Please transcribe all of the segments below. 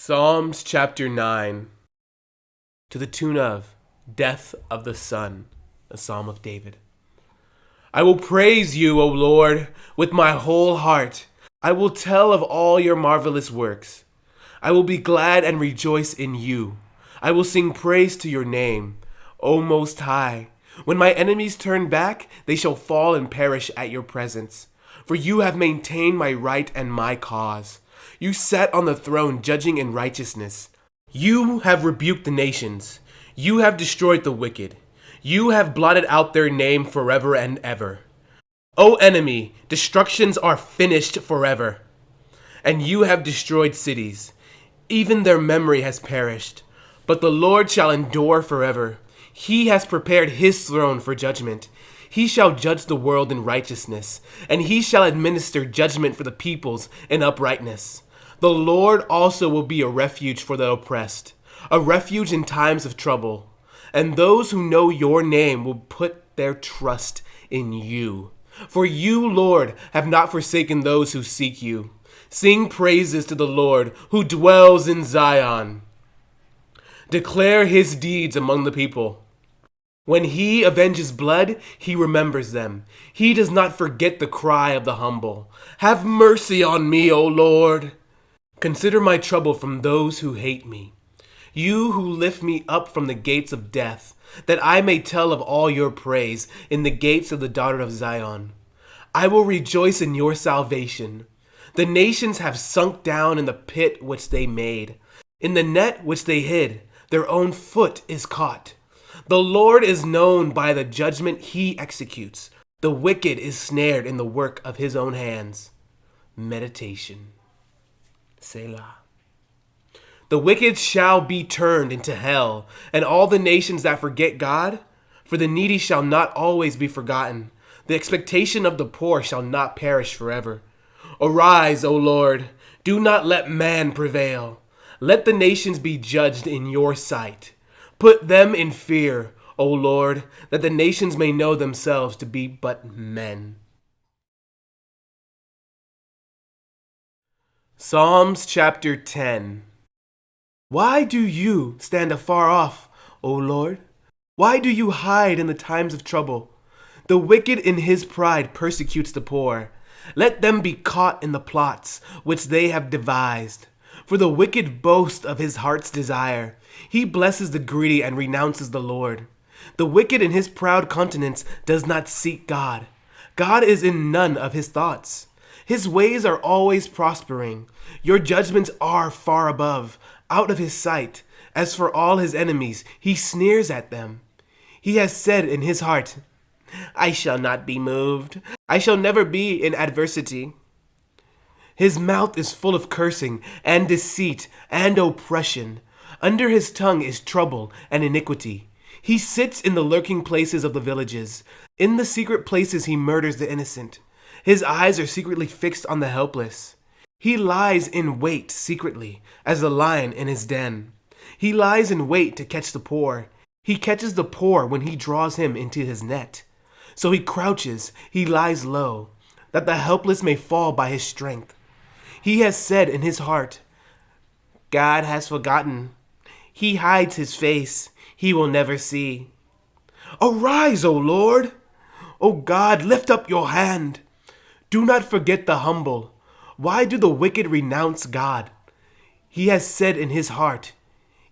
Psalms chapter 9, to the tune of Death of the Son, a psalm of David. I will praise you, O Lord, with my whole heart. I will tell of all your marvelous works. I will be glad and rejoice in you. I will sing praise to your name, O Most High. When my enemies turn back, they shall fall and perish at your presence. For you have maintained my right and my cause. You sat on the throne judging in righteousness. You have rebuked the nations. You have destroyed the wicked. You have blotted out their name forever and ever. O enemy, destructions are finished forever. And you have destroyed cities. Even their memory has perished. But the Lord shall endure forever. He has prepared his throne for judgment. He shall judge the world in righteousness, and he shall administer judgment for the peoples in uprightness. The Lord also will be a refuge for the oppressed, a refuge in times of trouble. And those who know your name will put their trust in you. For you, Lord, have not forsaken those who seek you. Sing praises to the Lord who dwells in Zion. Declare his deeds among the people. When he avenges blood, he remembers them. He does not forget the cry of the humble. Have mercy on me, O Lord. Consider my trouble from those who hate me. You who lift me up from the gates of death, that I may tell of all your praise in the gates of the daughter of Zion. I will rejoice in your salvation. The nations have sunk down in the pit which they made. In the net which they hid, their own foot is caught. The Lord is known by the judgment he executes. The wicked is snared in the work of his own hands. Meditation. Selah. The wicked shall be turned into hell, and all the nations that forget God. For the needy shall not always be forgotten. The expectation of the poor shall not perish forever. Arise, O Lord, do not let man prevail. Let the nations be judged in your sight. Put them in fear, O Lord, that the nations may know themselves to be but men. Psalms chapter 10. Why do you stand afar off, O Lord? Why do you hide in the times of trouble? The wicked in his pride persecutes the poor. Let them be caught in the plots which they have devised. For the wicked boasts of his heart's desire. He blesses the greedy and renounces the Lord. The wicked in his proud countenance does not seek God. God is in none of his thoughts. His ways are always prospering. Your judgments are far above, out of his sight. As for all his enemies, he sneers at them. He has said in his heart, I shall not be moved. I shall never be in adversity. His mouth is full of cursing and deceit and oppression. Under his tongue is trouble and iniquity. He sits in the lurking places of the villages. In the secret places he murders the innocent. His eyes are secretly fixed on the helpless. He lies in wait secretly, as a lion in his den. He lies in wait to catch the poor. He catches the poor when he draws him into his net. So he crouches, he lies low, that the helpless may fall by his strength. He has said in his heart, God has forgotten. He hides his face. He will never see. Arise, O Lord. O God, lift up your hand. Do not forget the humble. Why do the wicked renounce God? He has said in his heart,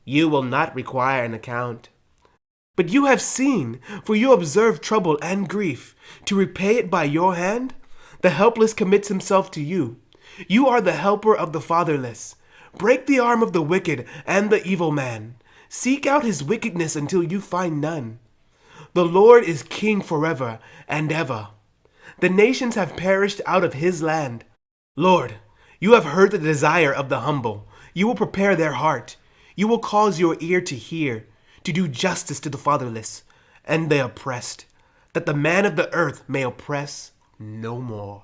you will not require an account. But you have seen, for you observe trouble and grief. To repay it by your hand, the helpless commits himself to you. You are the helper of the fatherless. Break the arm of the wicked and the evil man. Seek out his wickedness until you find none. The Lord is king forever and ever. The nations have perished out of his land. Lord, you have heard the desire of the humble. You will prepare their heart. You will cause your ear to hear, to do justice to the fatherless and the oppressed, that the man of the earth may oppress no more.